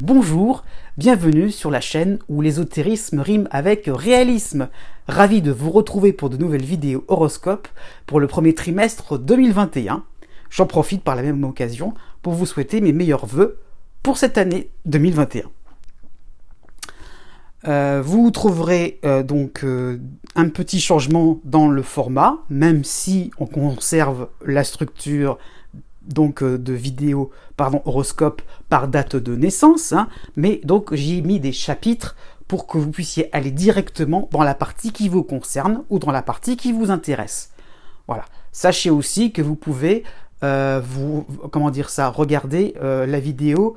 Bonjour, bienvenue sur la chaîne où l'ésotérisme rime avec réalisme. Ravi de vous retrouver pour de nouvelles vidéos horoscopes pour le premier trimestre 2021. J'en profite par la même occasion pour vous souhaiter mes meilleurs vœux pour cette année 2021. Vous trouverez donc un petit changement dans le format, même si on conserve la structure donc de vidéo, horoscope par date de naissance, mais donc j'ai mis des chapitres pour que vous puissiez aller directement dans la partie qui vous concerne ou dans la partie qui vous intéresse. Voilà. Sachez aussi que vous pouvez regarder la vidéo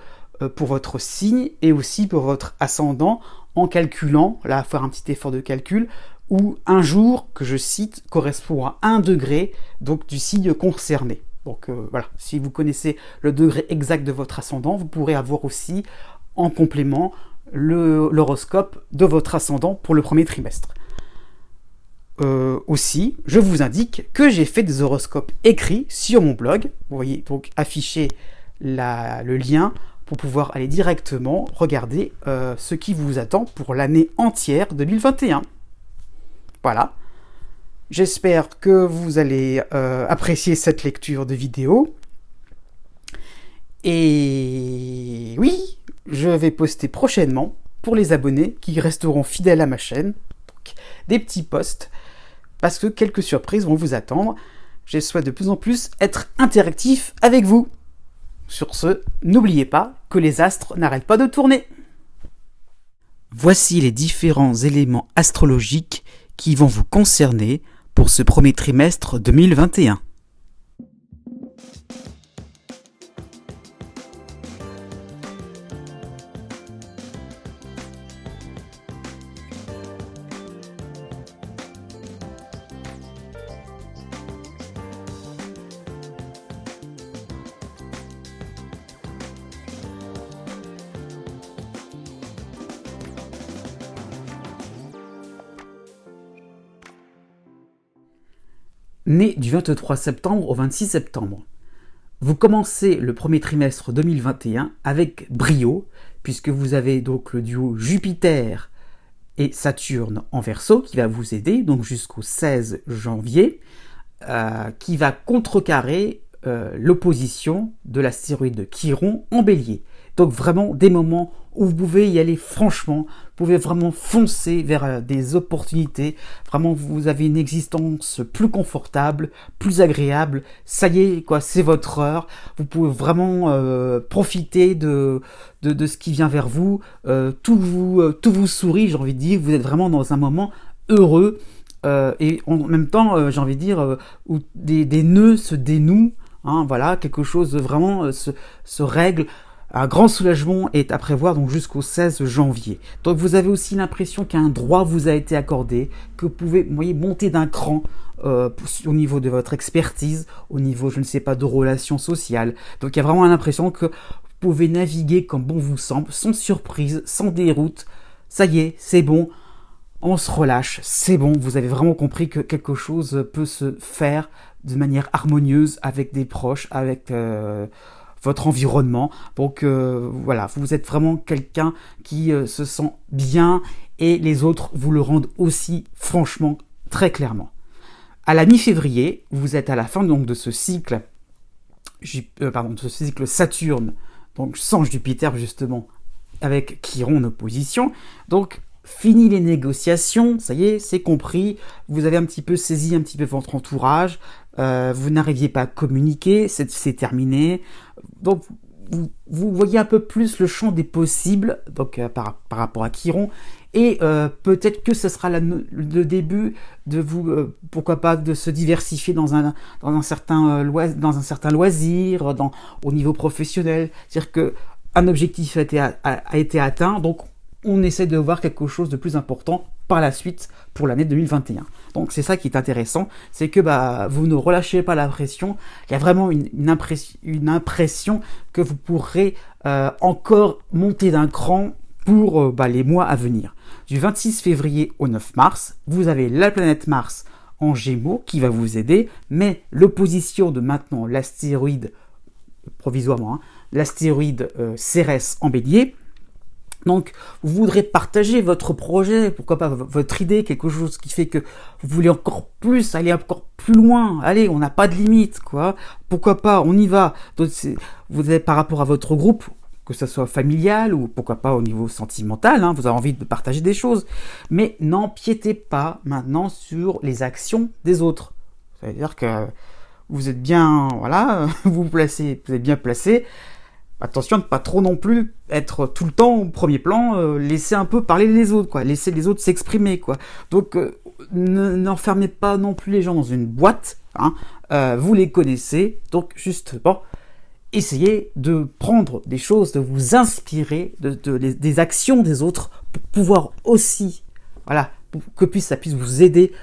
pour votre signe et aussi pour votre ascendant en calculant, là, faire un petit effort de calcul, où un jour, que je cite, correspond à 1 degré donc du signe concerné. Donc voilà, si vous connaissez le degré exact de votre ascendant, vous pourrez avoir aussi en complément l'horoscope de votre ascendant pour le premier trimestre. Aussi, je vous indique que j'ai fait des horoscopes écrits sur mon blog. Vous voyez donc afficher le lien pour pouvoir aller directement regarder ce qui vous attend pour l'année entière 2021. Voilà. J'espère que vous allez apprécier cette lecture de vidéo. Et oui, je vais poster prochainement, pour les abonnés qui resteront fidèles à ma chaîne, donc, des petits posts, parce que quelques surprises vont vous attendre. Je souhaite de plus en plus être interactif avec vous. Sur ce, n'oubliez pas que les astres n'arrêtent pas de tourner. Voici les différents éléments astrologiques qui vont vous concerner pour ce premier trimestre 2021. Né du 23 septembre au 26 septembre. Vous commencez le premier trimestre 2021 avec brio, puisque vous avez donc le duo Jupiter et Saturne en Verseau qui va vous aider, donc jusqu'au 16 janvier, qui va contrecarrer l'opposition de l'astéroïde Chiron en Bélier. Donc vraiment des moments où vous pouvez y aller franchement, vous pouvez vraiment foncer vers des opportunités, vraiment vous avez une existence plus confortable, plus agréable, ça y est, quoi, c'est votre heure, vous pouvez vraiment profiter de ce qui vient vers vous, tout vous sourit, j'ai envie de dire, vous êtes vraiment dans un moment heureux, et en même temps, j'ai envie de dire, où des nœuds se dénouent, voilà, quelque chose vraiment se règle. Un grand soulagement est à prévoir donc jusqu'au 16 janvier. Donc vous avez aussi l'impression qu'un droit vous a été accordé, que vous pouvez monter d'un cran au niveau de votre expertise, au niveau, je ne sais pas, de relations sociales. Donc il y a vraiment l'impression que vous pouvez naviguer comme bon vous semble, sans surprise, sans déroute. Ça y est, c'est bon, on se relâche, c'est bon, vous avez vraiment compris que quelque chose peut se faire de manière harmonieuse avec des proches, avec votre environnement. Donc voilà, vous êtes vraiment quelqu'un qui se sent bien et les autres vous le rendent aussi franchement très clairement. À la mi-février, vous êtes à la fin donc de ce cycle Saturne, donc sans Jupiter justement, avec Chiron en opposition. Donc fini les négociations, ça y est, c'est compris, vous avez un petit peu saisi un petit peu votre entourage, vous n'arriviez pas à communiquer, c'est terminé. Donc vous voyez un peu plus le champ des possibles donc, par rapport à Chiron, et peut-être que ce sera le début de vous, pourquoi pas, de se diversifier dans un certain loisir, au niveau professionnel, c'est-à-dire qu'un objectif a été atteint, donc on essaie de voir quelque chose de plus important par la suite pour l'année 2021. Donc c'est ça qui est intéressant, c'est que vous ne relâchez pas la pression, il y a vraiment une impression que vous pourrez encore monter d'un cran pour les mois à venir. Du 26 février au 9 mars, vous avez la planète Mars en Gémeaux qui va vous aider, mais l'opposition de maintenant l'astéroïde, provisoirement, l'astéroïde Cérès en Bélier, Donc, vous voudrez partager votre projet, pourquoi pas votre idée, quelque chose qui fait que vous voulez encore plus, aller encore plus loin. Allez, on n'a pas de limite, quoi. Pourquoi pas, on y va. Donc, vous avez par rapport à votre groupe, que ce soit familial ou pourquoi pas au niveau sentimental, hein, vous avez envie de partager des choses. Mais n'empiétez pas maintenant sur les actions des autres. C'est-à-dire que vous êtes bien, voilà, vous êtes bien placé. Attention de pas trop non plus être tout le temps au premier plan, laisser un peu parler les autres, quoi, laisser les autres s'exprimer, quoi. Donc n'enfermez pas non plus les gens dans une boîte, hein, vous les connaissez, donc justement, essayez de prendre des choses, de vous inspirer des actions des autres pour pouvoir aussi, voilà, pour que ça puisse vous aider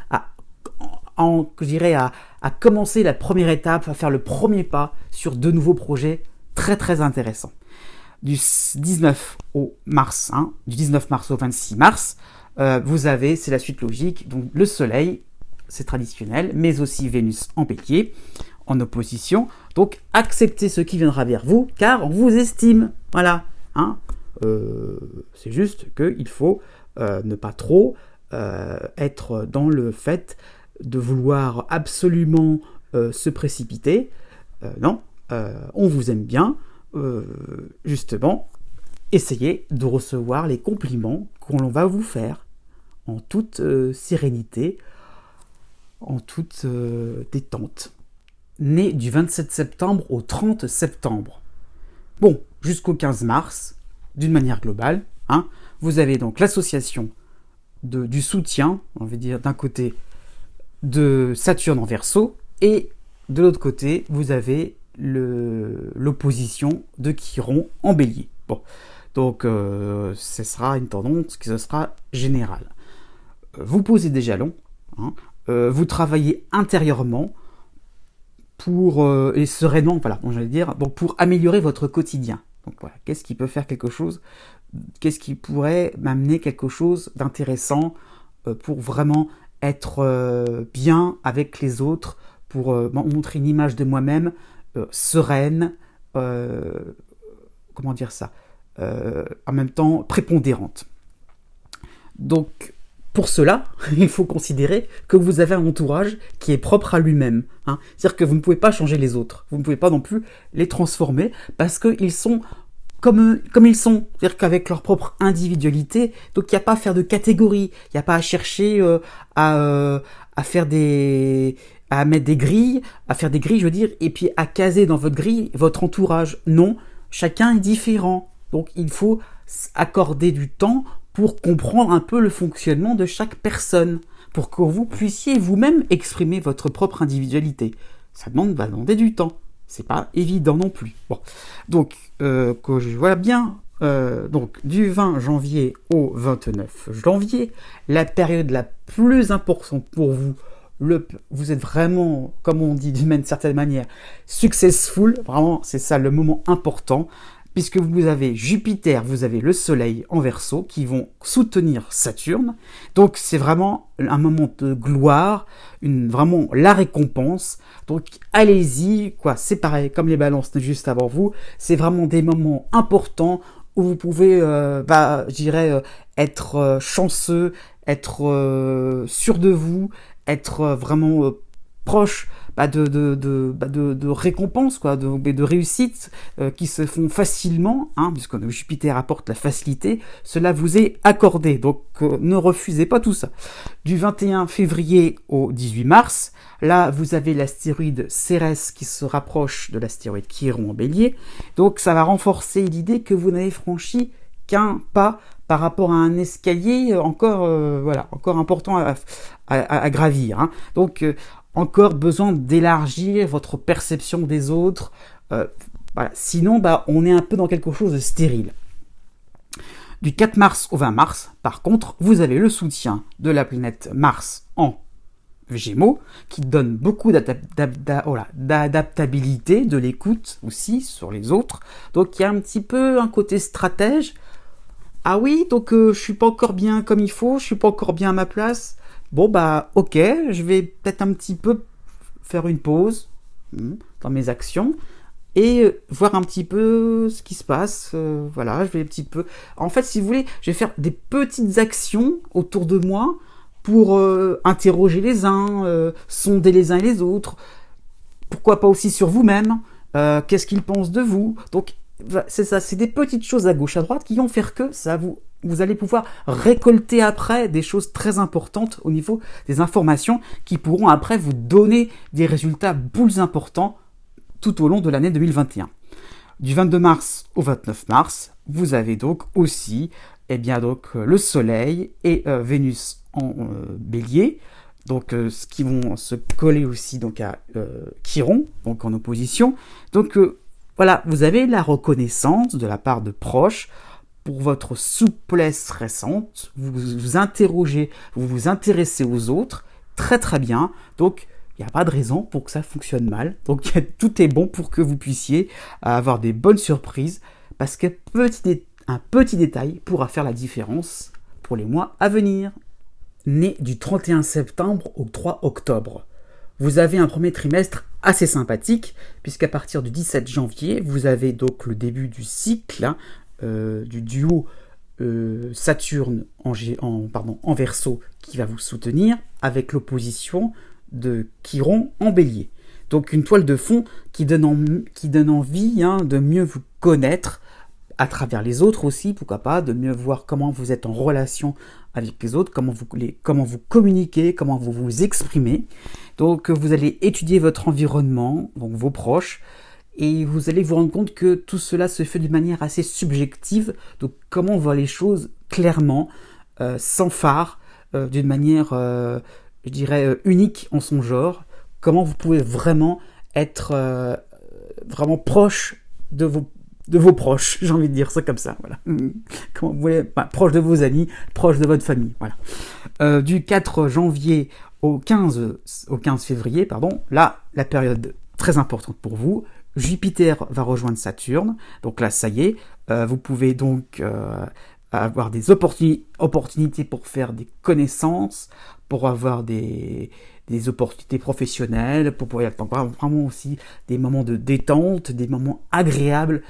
je dirais à commencer la première étape, à faire le premier pas sur de nouveaux projets très très intéressant. Du 19 mars au 26 mars, vous avez, c'est la suite logique, donc le Soleil, c'est traditionnel, mais aussi Vénus en Bélier, en opposition. Donc acceptez ce qui viendra vers vous, car on vous estime. Voilà. Hein. C'est juste qu'il faut ne pas trop être dans le fait de vouloir absolument se précipiter. Non. On vous aime bien, justement, essayez de recevoir les compliments qu'on va vous faire en toute sérénité, en toute détente. Né du 27 septembre au 30 septembre. Bon, jusqu'au 15 mars, d'une manière globale, hein, vous avez donc l'association du soutien, on va dire d'un côté, de Saturne en Verseau, et de l'autre côté, vous avez l'opposition de Chiron en Bélier. Bon, donc ce sera une tendance qui sera générale. Vous posez des jalons, hein, vous travaillez intérieurement pour et sereinement, voilà, j'allais dire, bon, pour améliorer votre quotidien. Donc voilà, qu'est-ce qui peut faire quelque chose, qu'est-ce qui pourrait m'amener quelque chose d'intéressant pour vraiment être bien avec les autres, pour montrer une image de moi-même sereine, comment dire ça, en même temps prépondérante. Donc, pour cela, il faut considérer que vous avez un entourage qui est propre à lui-même. Hein. C'est-à-dire que vous ne pouvez pas changer les autres, vous ne pouvez pas non plus les transformer, parce qu'ils sont comme ils sont, c'est-à-dire qu'avec leur propre individualité, donc il n'y a pas à faire de catégories, il n'y a pas à chercher à faire à mettre des grilles, à faire des grilles, je veux dire, et puis à caser dans votre grille votre entourage. Non, chacun est différent. Donc il faut accorder du temps pour comprendre un peu le fonctionnement de chaque personne, pour que vous puissiez vous-même exprimer votre propre individualité. Ça va demander du temps. C'est pas évident non plus. Bon, donc que je vois bien, donc du 20 janvier au 29 janvier, la période la plus importante pour vous. Vous êtes vraiment, comme on dit d'une certaine manière, successful. Vraiment, c'est ça le moment important, puisque vous avez Jupiter, vous avez le Soleil en Verseau qui vont soutenir Saturne. Donc c'est vraiment un moment de gloire, vraiment la récompense. Donc allez-y, quoi. C'est pareil, comme les balances juste avant vous. C'est vraiment des moments importants où vous pouvez, je dirais, être chanceux, être sûr de vous, être vraiment proche de récompenses, quoi, de réussites qui se font facilement, hein, puisque Jupiter apporte la facilité, cela vous est accordé, donc ne refusez pas tout ça. Du 21 février au 18 mars, là vous avez l'astéroïde Cérès qui se rapproche de l'astéroïde Chiron en Bélier, donc ça va renforcer l'idée que vous n'avez franchi qu'un pas par rapport à un escalier encore important à gravir. Hein. Donc encore besoin d'élargir votre perception des autres. Voilà. Sinon, on est un peu dans quelque chose de stérile. Du 4 mars au 20 mars, par contre, vous avez le soutien de la planète Mars en Gémeaux, qui donne beaucoup d'adaptabilité, de l'écoute aussi sur les autres. Donc il y a un petit peu un côté stratège. Ah oui, donc je suis pas encore bien comme il faut, je suis pas encore bien à ma place. Bon ok, je vais peut-être un petit peu faire une pause dans mes actions et voir un petit peu ce qui se passe. Voilà, je vais un petit peu... En fait, si vous voulez, je vais faire des petites actions autour de moi pour interroger les uns, sonder les uns et les autres. Pourquoi pas aussi sur vous-même, qu'est-ce qu'ils pensent de vous. Donc, c'est ça, c'est des petites choses à gauche, à droite qui vont faire que ça vous allez pouvoir récolter après des choses très importantes au niveau des informations qui pourront après vous donner des résultats plus importants tout au long de l'année 2021. Du 22 mars au 29 mars, vous avez donc aussi le Soleil et Vénus en Bélier, donc ce qui vont se coller aussi donc à Chiron, donc en opposition. Donc voilà, vous avez la reconnaissance de la part de proches pour votre souplesse récente, vous vous interrogez, vous vous intéressez aux autres, très très bien, donc il n'y a pas de raison pour que ça fonctionne mal. Donc tout est bon pour que vous puissiez avoir des bonnes surprises, parce qu'un petit détail pourra faire la différence pour les mois à venir. Né du 31 septembre au 3 octobre, vous avez un premier trimestre assez sympathique, puisqu'à partir du 17 janvier, vous avez donc le début du cycle du duo Saturne en Verseau qui va vous soutenir, avec l'opposition de Chiron en Bélier. Donc une toile de fond qui donne envie de mieux vous connaître à travers les autres aussi, pourquoi pas, de mieux voir comment vous êtes en relation avec les autres, comment vous communiquez, comment vous vous exprimez. Donc vous allez étudier votre environnement, donc vos proches, et vous allez vous rendre compte que tout cela se fait d'une manière assez subjective, donc comment on voit les choses clairement, sans phare, d'une manière, je dirais, unique en son genre, comment vous pouvez vraiment être vraiment proche de vos proches, j'ai envie de dire ça comme ça, voilà. Comment vous voulez, proche de vos amis, proche de votre famille, voilà. Du 4 janvier au 15 février, là, la période très importante pour vous, Jupiter va rejoindre Saturne, donc là, ça y est, vous pouvez donc avoir des opportunités pour faire des connaissances, pour avoir des opportunités professionnelles, pour pouvoir avoir vraiment aussi des moments de détente, des moments agréables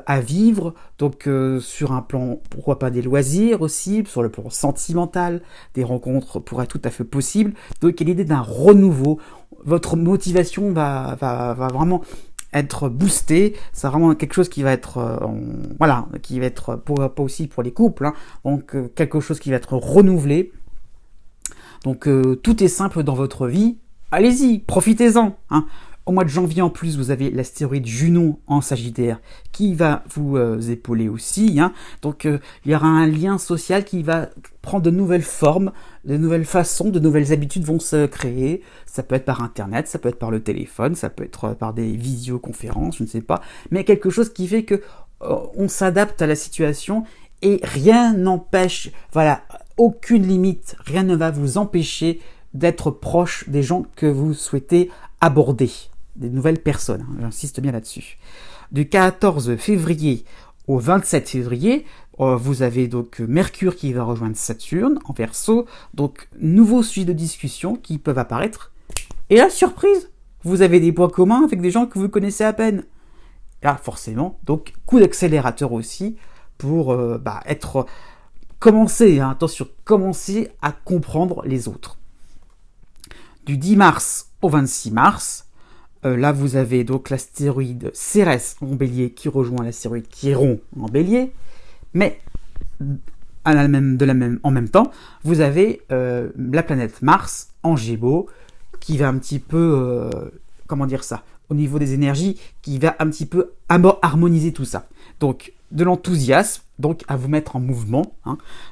à vivre, donc sur un plan, pourquoi pas des loisirs aussi, sur le plan sentimental, des rencontres pourraient être tout à fait possibles. Donc il y a l'idée d'un renouveau, votre motivation va vraiment être boostée, c'est vraiment quelque chose qui va être, qui va être, pas aussi pour les couples, donc quelque chose qui va être renouvelé. Donc tout est simple dans votre vie, allez-y, profitez-en. Au mois de janvier en plus, vous avez l'astéroïde Junon en Sagittaire qui va vous épauler aussi. Donc il y aura un lien social qui va prendre de nouvelles formes, de nouvelles façons, de nouvelles habitudes vont se créer. Ça peut être par Internet, ça peut être par le téléphone, ça peut être par des visioconférences, je ne sais pas. Mais quelque chose qui fait que on s'adapte à la situation et rien n'empêche, aucune limite, rien ne va vous empêcher d'être proche des gens que vous souhaitez aborder, des nouvelles personnes, j'insiste bien là-dessus. Du 14 février au 27 février, vous avez donc Mercure qui va rejoindre Saturne en Verseau, donc nouveaux sujets de discussion qui peuvent apparaître. Et là, surprise, vous avez des points communs avec des gens que vous connaissez à peine. Là, forcément, donc coup d'accélérateur aussi pour commencer à comprendre les autres. Du 10 mars au 26 mars, là vous avez donc l'astéroïde Cérès en Bélier qui rejoint l'astéroïde Chiron en Bélier, mais en même temps, vous avez la planète Mars en Gémeaux qui va un petit peu, au niveau des énergies, qui va un petit peu harmoniser tout ça. Donc de l'enthousiasme, donc à vous mettre en mouvement,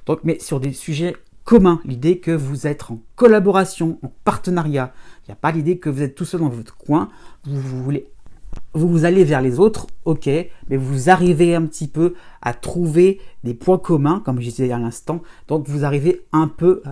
donc, mais sur des sujets communs, l'idée que vous êtes en collaboration, en partenariat. Il n'y a pas l'idée que vous êtes tout seul dans votre coin, vous allez vers les autres, ok, mais vous arrivez un petit peu à trouver des points communs, comme je disais à l'instant, donc vous arrivez un peu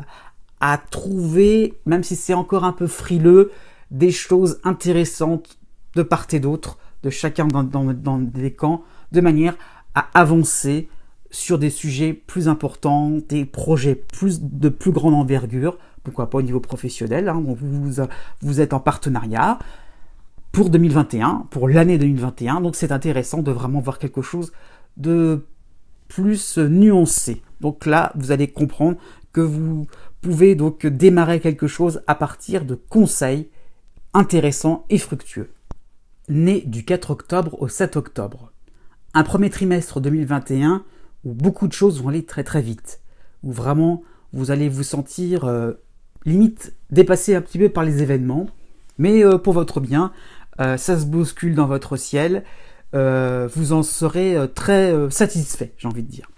à trouver, même si c'est encore un peu frileux, des choses intéressantes de part et d'autre, de chacun dans des camps, de manière à avancer sur des sujets plus importants, des projets de plus grande envergure, pourquoi pas au niveau professionnel, vous êtes en partenariat pour 2021, pour l'année 2021. Donc c'est intéressant de vraiment voir quelque chose de plus nuancé. Donc là, vous allez comprendre que vous pouvez donc démarrer quelque chose à partir de conseils intéressants et fructueux. Né du 4 octobre au 7 octobre. Un premier trimestre 2021 où beaucoup de choses vont aller très très vite. Où vraiment vous allez vous sentir limite dépassé un petit peu par les événements. Mais pour votre bien, ça se bouscule dans votre ciel. Vous en serez très satisfait, j'ai envie de dire.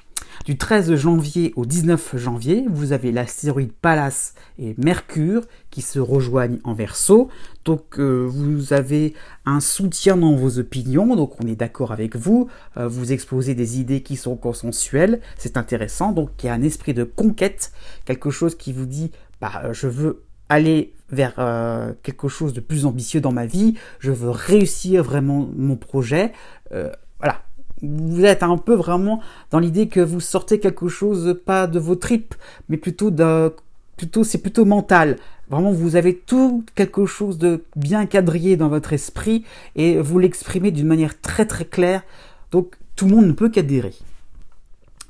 Du 13 janvier au 19 janvier, vous avez l'astéroïde Pallas et Mercure qui se rejoignent en Verseau. Donc vous avez un soutien dans vos opinions, donc on est d'accord avec vous. Vous exposez des idées qui sont consensuelles, c'est intéressant. Donc il y a un esprit de conquête, quelque chose qui vous dit je veux aller vers quelque chose de plus ambitieux dans ma vie, je veux réussir vraiment mon projet. Voilà. Vous êtes un peu vraiment dans l'idée que vous sortez quelque chose, pas de vos tripes, mais c'est plutôt mental. Vraiment, vous avez tout quelque chose de bien quadrillé dans votre esprit et vous l'exprimez d'une manière très très claire. Donc, tout le monde ne peut qu'adhérer.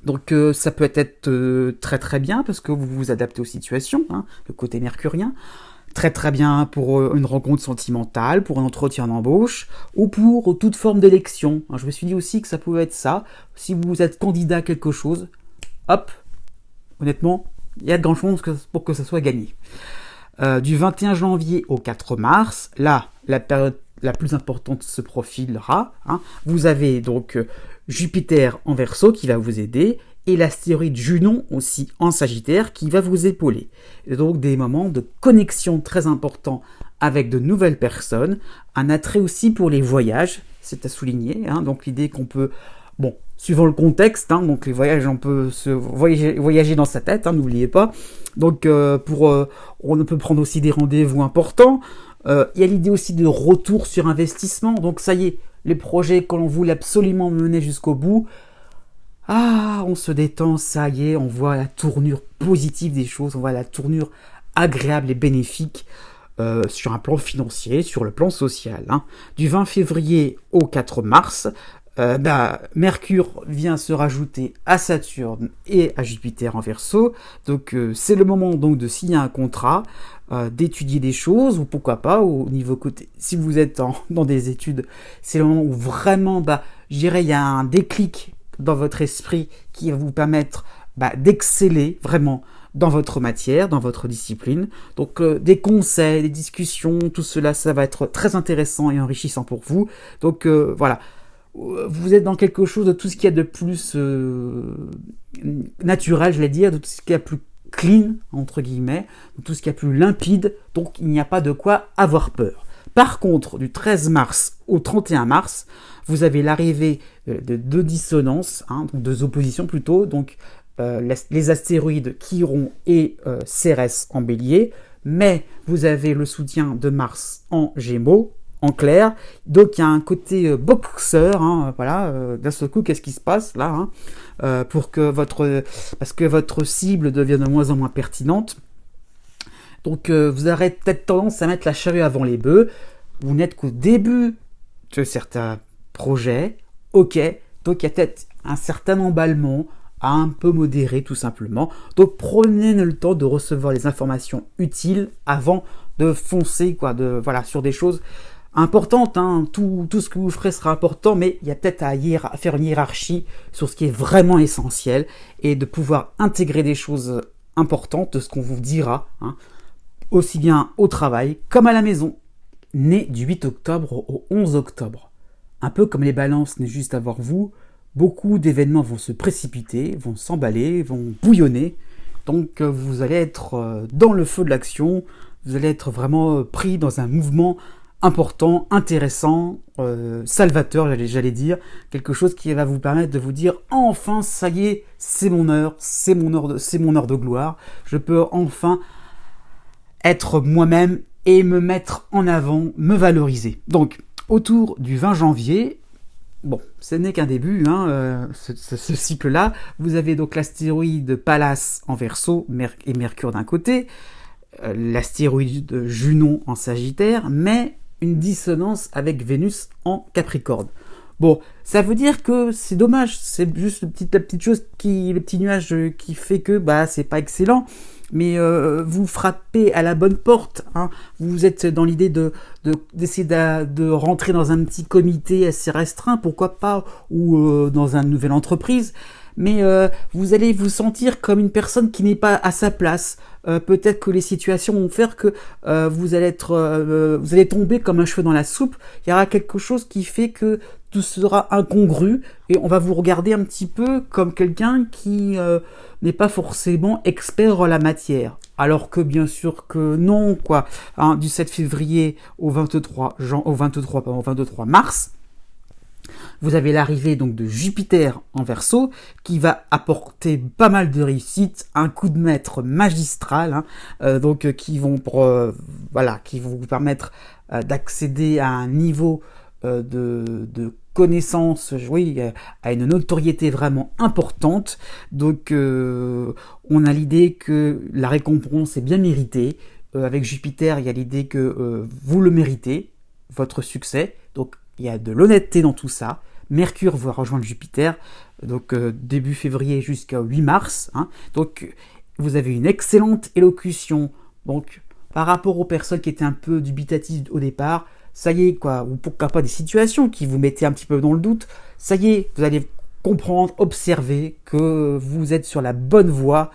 Donc, ça peut être très très bien parce que vous vous adaptez aux situations, le côté mercurien. Très très bien pour une rencontre sentimentale, pour un entretien d'embauche, ou pour toute forme d'élection. Je me suis dit aussi que ça pouvait être ça. Si vous êtes candidat à quelque chose, hop, honnêtement, il y a de grandes chances pour que ça soit gagné. Du 21 janvier au 4 mars, là, la période la plus importante se profilera. Vous avez donc Jupiter en Verseau qui va vous aider, et l'astéroïde Junon aussi en Sagittaire qui va vous épauler. Et donc des moments de connexion très importants avec de nouvelles personnes, un attrait aussi pour les voyages, c'est à souligner, donc l'idée qu'on peut, suivant le contexte, donc les voyages, on peut se voyager dans sa tête, n'oubliez pas, donc on peut prendre aussi des rendez-vous importants, il y a l'idée aussi de retour sur investissement, donc ça y est, les projets que l'on voulait absolument mener jusqu'au bout, on se détend, ça y est, on voit la tournure positive des choses, on voit la tournure agréable et bénéfique sur un plan financier, sur le plan social. Du 20 février au 4 mars, Mercure vient se rajouter à Saturne et à Jupiter en Verseau, donc c'est le moment donc de signer un contrat, d'étudier des choses, ou pourquoi pas, au niveau côté, si vous êtes dans des études, c'est le moment où vraiment, je dirais, il y a un déclic dans votre esprit qui va vous permettre d'exceller vraiment dans votre matière, dans votre discipline. Donc des conseils, des discussions, tout cela, ça va être très intéressant et enrichissant pour vous. Donc voilà, vous êtes dans quelque chose de tout ce qu'il y a de plus naturel, je vais dire, de tout ce qu'il y a de plus clean, entre guillemets, de tout ce qu'il y a de plus limpide, donc il n'y a pas de quoi avoir peur. Par contre, du 13 mars au 31 mars, vous avez l'arrivée de deux dissonances, donc deux oppositions plutôt, donc les astéroïdes Chiron et Cérès en Bélier, mais vous avez le soutien de Mars en Gémeaux, en clair, donc il y a un côté boxeur, d'un seul coup, qu'est-ce qui se passe là, parce que votre cible devient de moins en moins pertinente. Donc vous aurez peut-être tendance à mettre la charrue avant les bœufs. Vous n'êtes qu'au début de certains projets, ok, donc il y a peut-être un certain emballement à un peu modérer tout simplement. Donc prenez le temps de recevoir les informations utiles avant de foncer sur des choses importantes. Tout ce que vous ferez sera important, mais il y a peut-être à faire une hiérarchie sur ce qui est vraiment essentiel et de pouvoir intégrer des choses importantes de ce qu'on vous dira, aussi bien au travail comme à la maison. Né du 8 octobre au 11 octobre. Un peu comme les balances n'est juste à voir vous, beaucoup d'événements vont se précipiter, vont s'emballer, vont bouillonner. Donc vous allez être dans le feu de l'action, vous allez être vraiment pris dans un mouvement important, intéressant, salvateur, j'allais dire, quelque chose qui va vous permettre de vous dire enfin ça y est, c'est mon heure de gloire, je peux enfin être moi-même et me mettre en avant, me valoriser. Donc, autour du 20 janvier, ce n'est qu'un début, ce cycle-là, vous avez donc l'astéroïde Pallas en Verseau et Mercure d'un côté, l'astéroïde Junon en Sagittaire, mais une dissonance avec Vénus en Capricorne. Bon, ça veut dire que c'est dommage, c'est juste la petite chose le petit nuage qui fait que c'est pas excellent, mais vous frappez à la bonne porte, hein. Vous êtes dans l'idée d'essayer de rentrer dans un petit comité assez restreint, pourquoi pas, ou dans une nouvelle entreprise. Mais vous allez vous sentir comme une personne qui n'est pas à sa place. Peut-être que les situations vont faire que vous allez tomber comme un cheveu dans la soupe. Il y aura quelque chose qui fait que tout sera incongru et on va vous regarder un petit peu comme quelqu'un qui n'est pas forcément expert en la matière. Alors que bien sûr que non, quoi. Hein, du 7 février au 23 mars, vous avez l'arrivée donc de Jupiter en Verseau qui va apporter pas mal de réussite, un coup de maître magistral, hein, qui vont vous permettre d'accéder à un niveau de connaissance, à une notoriété vraiment importante. Donc on a l'idée que la récompense est bien méritée. Avec Jupiter, il y a l'idée que vous le méritez, votre succès. Donc il y a de l'honnêteté dans tout ça. Mercure va rejoindre Jupiter, donc début février jusqu'à 8 mars. Hein. Donc vous avez une excellente élocution. Donc par rapport aux personnes qui étaient un peu dubitatives au départ, ça y est, quoi, ou pourquoi pas des situations qui vous mettaient un petit peu dans le doute, ça y est, vous allez comprendre, observer que vous êtes sur la bonne voie.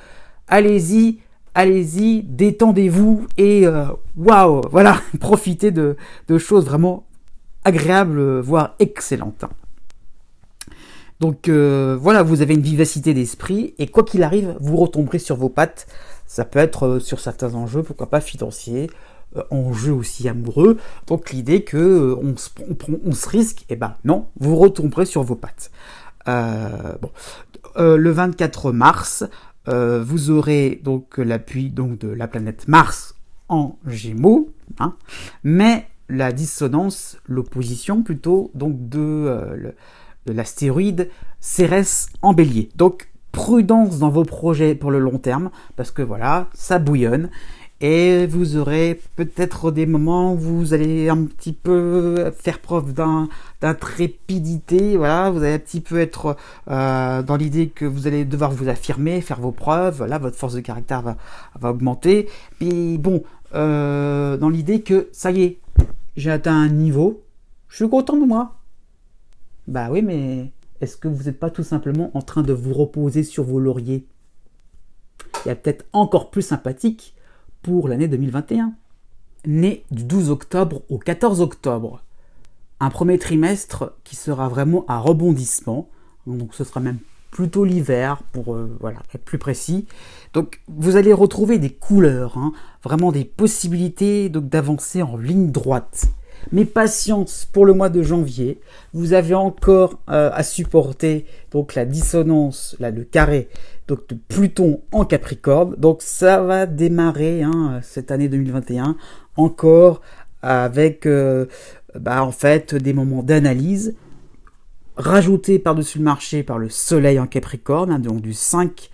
Allez-y, détendez-vous et waouh, voilà, profitez de choses vraiment agréables, voire excellentes. Donc voilà, vous avez une vivacité d'esprit et quoi qu'il arrive, vous retomberez sur vos pattes. Ça peut être sur certains enjeux, pourquoi pas financiers, enjeux aussi amoureux. Donc l'idée que on se risque, non, vous retomberez sur vos pattes. Le 24 mars, vous aurez donc l'appui de la planète Mars en Gémeaux, hein, mais la dissonance, l'opposition plutôt, donc de l'astéroïde Cérès en Bélier. Donc prudence dans vos projets pour le long terme, parce que voilà, ça bouillonne, et vous aurez peut-être des moments où vous allez un petit peu faire preuve d'intrépidité, voilà, vous allez un petit peu être dans l'idée que vous allez devoir vous affirmer, faire vos preuves, voilà, votre force de caractère va augmenter, puis bon, dans l'idée que ça y est, j'ai atteint un niveau, je suis content de moi. Bah oui, mais est-ce que vous n'êtes pas tout simplement en train de vous reposer sur vos lauriers? Il y a peut-être encore plus sympathique pour l'année 2021. Né du 12 octobre au 14 octobre. Un premier trimestre qui sera vraiment un rebondissement. Donc ce sera même plutôt l'hiver pour être plus précis. Donc vous allez retrouver des couleurs, hein, vraiment des possibilités donc, d'avancer en ligne droite. Mais patience pour le mois de janvier, vous avez encore à supporter donc la dissonance, là, le carré donc de Pluton en Capricorne. Donc ça va démarrer cette année 2021 encore avec en fait des moments d'analyse rajoutés par-dessus le marché par le Soleil en Capricorne, hein, donc du 5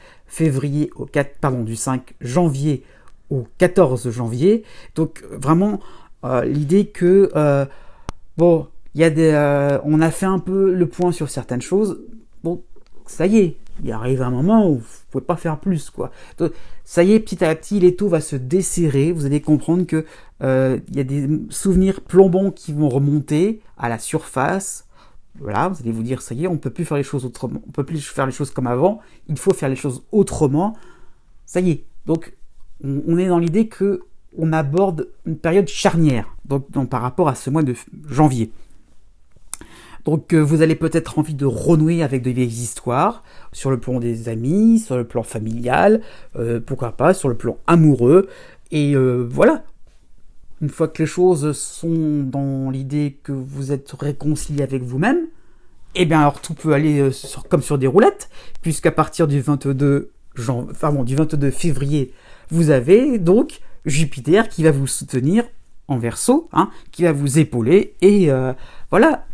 janvier au 14 janvier. Donc vraiment l'idée que il y a on a fait un peu le point sur certaines choses. Bon, ça y est, il arrive un moment où vous pouvez pas faire plus, quoi. Donc, ça y est, petit à petit, l'étau va se desserrer. Vous allez comprendre que il y a des souvenirs plombants qui vont remonter à la surface. Voilà, vous allez vous dire, ça y est, on peut plus faire les choses autrement. On peut plus faire les choses comme avant. Il faut faire les choses autrement. Ça y est. Donc, on est dans l'idée que on aborde une période charnière, donc par rapport à ce mois de janvier. Donc vous allez peut-être envie de renouer avec de vieilles histoires, sur le plan des amis, sur le plan familial, pourquoi pas, sur le plan amoureux, et voilà. Une fois que les choses sont dans l'idée que vous êtes réconcilié avec vous-même, alors tout peut aller comme sur des roulettes, puisqu'à partir du 22 février, vous avez donc Jupiter qui va vous soutenir en Verseau, hein, qui va vous épauler et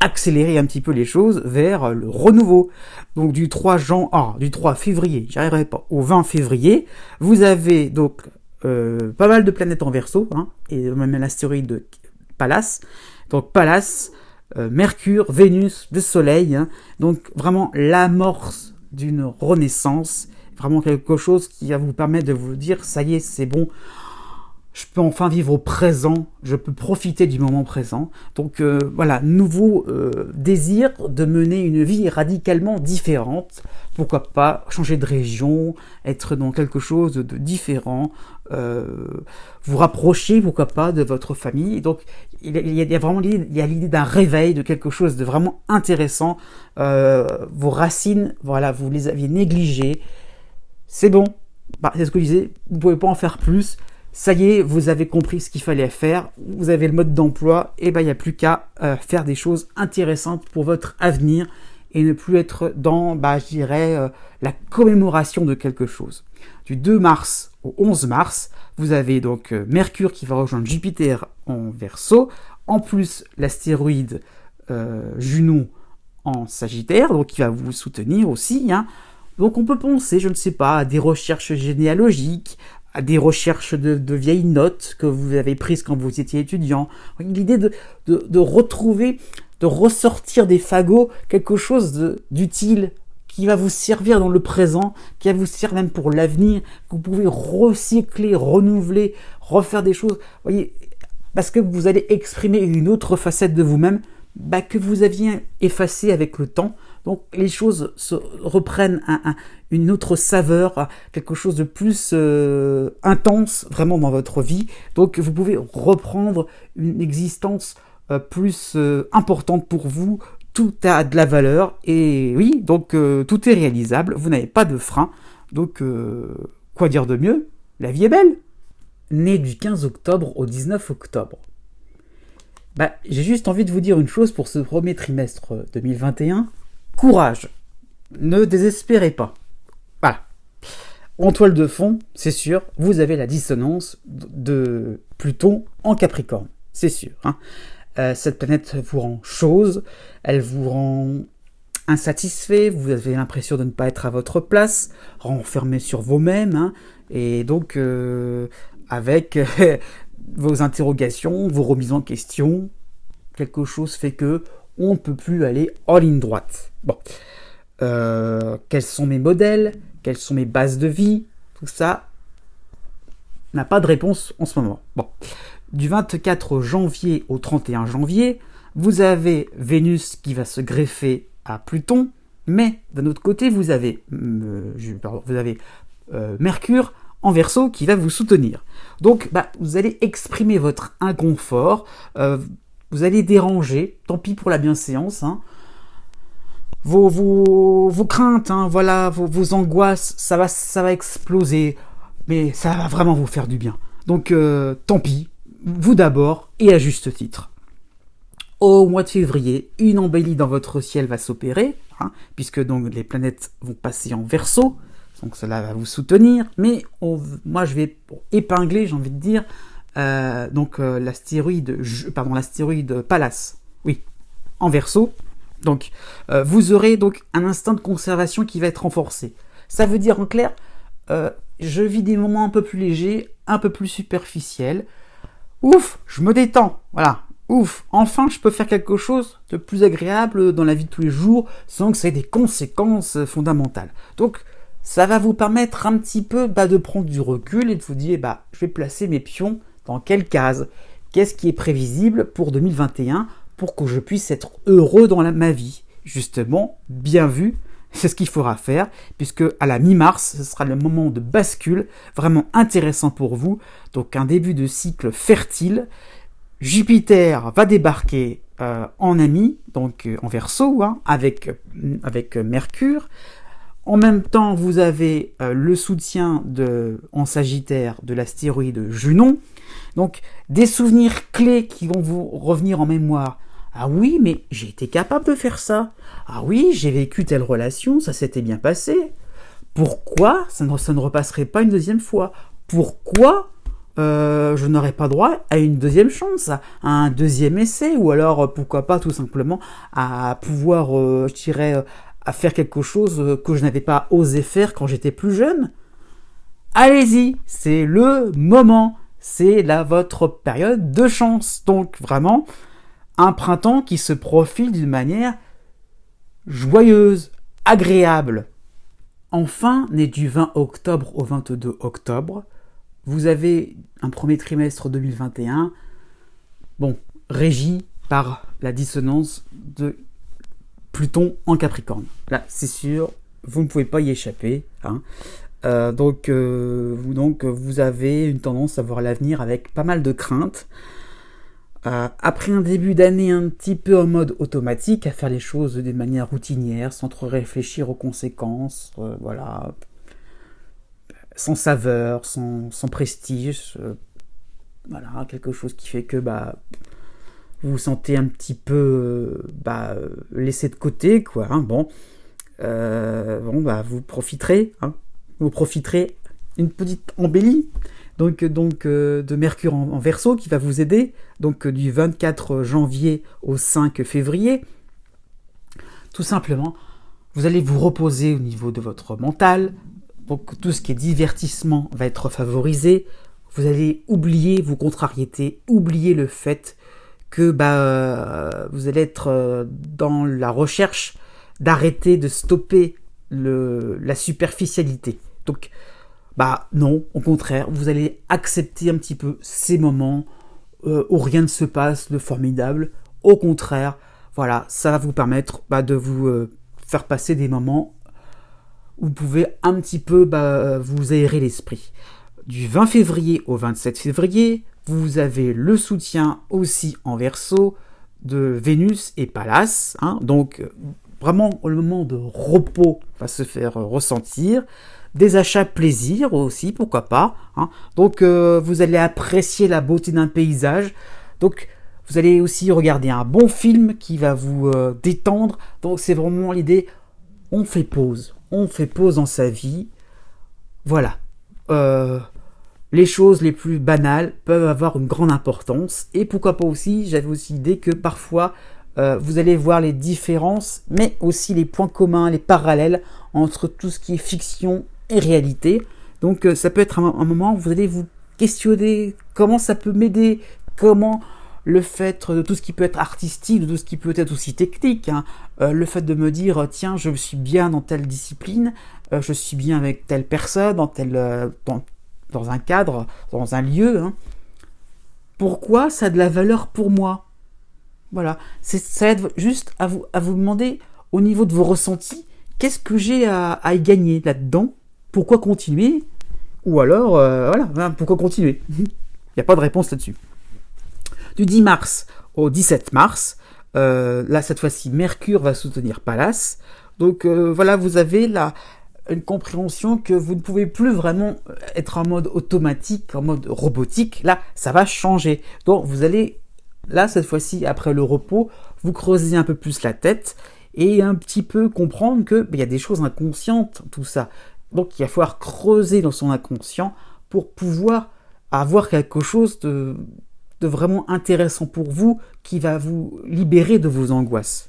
accélérer un petit peu les choses vers le renouveau. Donc du 3 février, j'y arriverai pas, au 20 février, vous avez donc pas mal de planètes en Verseau, hein, et même l'astéroïde Pallas. Donc Pallas, Mercure, Vénus, le Soleil, hein. Donc vraiment l'amorce d'une renaissance, vraiment quelque chose qui va vous permettre de vous dire, ça y est, c'est bon, je peux enfin vivre au présent, je peux profiter du moment présent. Donc voilà, nouveau désir de mener une vie radicalement différente. Pourquoi pas changer de région, être dans quelque chose de différent, vous rapprocher, pourquoi pas, de votre famille. Donc il y a vraiment l'idée d'un réveil, de quelque chose de vraiment intéressant. Vos racines, voilà, vous les aviez négligées. C'est bon, c'est ce que je disais, vous ne pouvez pas en faire plus. Ça y est, vous avez compris ce qu'il fallait faire, vous avez le mode d'emploi, et ben il n'y a plus qu'à faire des choses intéressantes pour votre avenir et ne plus être dans, je dirais, la commémoration de quelque chose. Du 2 mars au 11 mars, vous avez donc Mercure qui va rejoindre Jupiter en Verseau, en plus l'astéroïde Junon en Sagittaire, donc qui va vous soutenir aussi, hein. Donc on peut penser, je ne sais pas, à des recherches généalogiques, à des recherches de vieilles notes que vous avez prises quand vous étiez étudiant. L'idée de retrouver, de ressortir des fagots quelque chose d'utile qui va vous servir dans le présent, qui va vous servir même pour l'avenir, que vous pouvez recycler, renouveler, refaire des choses. Voyez, parce que vous allez exprimer une autre facette de vous-même que vous aviez effacée avec le temps. Donc les choses reprennent une autre saveur, quelque chose de plus intense vraiment dans votre vie. Donc vous pouvez reprendre une existence plus importante pour vous. Tout a de la valeur et oui, donc tout est réalisable. Vous n'avez pas de frein. Donc quoi dire de mieux? La vie est belle. Né du 15 octobre au 19 octobre. J'ai juste envie de vous dire une chose pour ce premier trimestre 2021. Courage, ne désespérez pas. Voilà. En toile de fond, c'est sûr, vous avez la dissonance de Pluton en Capricorne, c'est sûr. Hein. Cette planète vous rend chose, elle vous rend insatisfait, vous avez l'impression de ne pas être à votre place, renfermé sur vous-même, hein, et donc avec vos interrogations, vos remises en question, quelque chose fait que on ne peut plus aller en ligne droite. Bon, quels sont mes modèles, quelles sont mes bases de vie, tout ça n'a pas de réponse en ce moment. Bon, du 24 janvier au 31 janvier, vous avez Vénus qui va se greffer à Pluton, mais d'un autre côté, vous avez Mercure en Verseau qui va vous soutenir. Donc, vous allez exprimer votre inconfort, vous allez déranger, tant pis pour la bienséance, hein. Vos craintes, hein, voilà, vos angoisses, ça va exploser, mais ça va vraiment vous faire du bien. Donc, tant pis, vous d'abord, et à juste titre. Au mois de février, une embellie dans votre ciel va s'opérer, hein, puisque donc les planètes vont passer en Verseau, donc cela va vous soutenir, mais moi je vais épingler, j'ai envie de dire, l'astéroïde Pallas, oui, en Verseau. Donc, vous aurez donc un instinct de conservation qui va être renforcé. Ça veut dire en clair, je vis des moments un peu plus légers, un peu plus superficiels. Ouf, je me détends, voilà. Ouf, enfin je peux faire quelque chose de plus agréable dans la vie de tous les jours sans que ça ait des conséquences fondamentales. Donc, ça va vous permettre un petit peu de prendre du recul et de vous dire, je vais placer mes pions dans quelle case? Qu'est-ce qui est prévisible pour 2021 pour que je puisse être heureux dans ma vie? Justement, bien vu, c'est ce qu'il faudra faire, puisque à la mi-mars, ce sera le moment de bascule, vraiment intéressant pour vous. Donc un début de cycle fertile. Jupiter va débarquer en Ami, donc en Verseau, hein, avec Mercure. En même temps, vous avez le soutien en Sagittaire de l'astéroïde Junon. Donc, des souvenirs clés qui vont vous revenir en mémoire. Ah oui, mais j'ai été capable de faire ça. Ah oui, j'ai vécu telle relation, ça s'était bien passé. Pourquoi ça ne repasserait pas une deuxième fois? Pourquoi je n'aurais pas droit à une deuxième chance, à un deuxième essai? Ou alors, pourquoi pas tout simplement à pouvoir, à faire quelque chose que je n'avais pas osé faire quand j'étais plus jeune? Allez-y, c'est le moment. c'est là votre période de chance. Donc vraiment, un printemps qui se profile d'une manière joyeuse, agréable. Enfin, né du 20 octobre au 22 octobre, vous avez un premier trimestre 2021, régi par la dissonance de Pluton en Capricorne. Là, c'est sûr, vous ne pouvez pas y échapper. Donc, vous avez une tendance à voir l'avenir avec pas mal de craintes. Après un début d'année un petit peu en mode automatique, à faire les choses de manière routinière, sans trop réfléchir aux conséquences, sans saveur, sans prestige, quelque chose qui fait que vous vous sentez un petit peu laissé de côté, quoi. Vous profiterez, une petite embellie de Mercure en Verseau qui va vous aider, du 24 janvier au 5 février. Tout simplement, vous allez vous reposer au niveau de votre mental, donc tout ce qui est divertissement va être favorisé, vous allez oublier vos contrariétés, oublier le fait que vous allez être dans la recherche d'arrêter, de stopper la superficialité. Donc, non, au contraire, vous allez accepter un petit peu ces moments où rien ne se passe de formidable. Au contraire, ça va vous permettre de vous faire passer des moments où vous pouvez un petit peu vous aérer l'esprit. Du 20 février au 27 février, vous avez le soutien aussi en Verseau de Vénus et Pallas. Donc, vraiment, le moment de repos va se faire ressentir. Des achats plaisir aussi, pourquoi pas. Donc, vous allez apprécier la beauté d'un paysage. Donc, vous allez aussi regarder un bon film qui va vous détendre. Donc, c'est vraiment l'idée, on fait pause. On fait pause dans sa vie. Voilà. Les choses les plus banales peuvent avoir une grande importance. Et pourquoi pas aussi, j'avais aussi l'idée que parfois, vous allez voir les différences, mais aussi les points communs, les parallèles entre tout ce qui est fiction et réalité. Donc ça peut être un moment où vous allez vous questionner comment ça peut m'aider, comment le fait de tout ce qui peut être artistique, de tout ce qui peut être aussi technique, le fait de me dire tiens, je suis bien dans telle discipline, je suis bien avec telle personne, dans un cadre, dans un lieu, pourquoi ça a de la valeur pour moi? Voilà, ça aide juste à vous demander au niveau de vos ressentis, qu'est-ce que j'ai à y gagner là-dedans? Pourquoi continuer? Ou alors, pourquoi continuer? Il n'y a pas de réponse là-dessus. Du 10 mars au 17 mars, là cette fois-ci, Mercure va soutenir Pallas. Donc vous avez là une compréhension que vous ne pouvez plus vraiment être en mode automatique, en mode robotique. Là, ça va changer. Donc vous allez, là cette fois-ci, après le repos, vous creusez un peu plus la tête et un petit peu comprendre que y a des choses inconscientes, tout ça. Donc il va falloir creuser dans son inconscient pour pouvoir avoir quelque chose de vraiment intéressant pour vous qui va vous libérer de vos angoisses.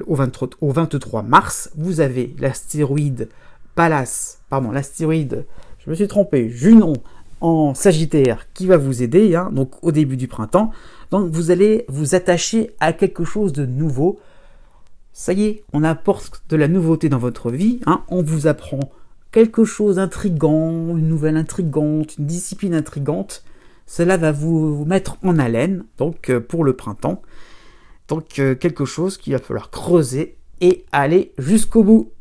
Au 23 mars, vous avez l'astéroïde je me suis trompé, Junon en Sagittaire qui va vous aider, donc au début du printemps. Donc vous allez vous attacher à quelque chose de nouveau. Ça y est, on apporte de la nouveauté dans votre vie, on vous apprend quelque chose d'intriguant, une nouvelle intrigante, une discipline intrigante. Cela va vous mettre en haleine, donc pour le printemps. Donc quelque chose qu'il va falloir creuser et aller jusqu'au bout.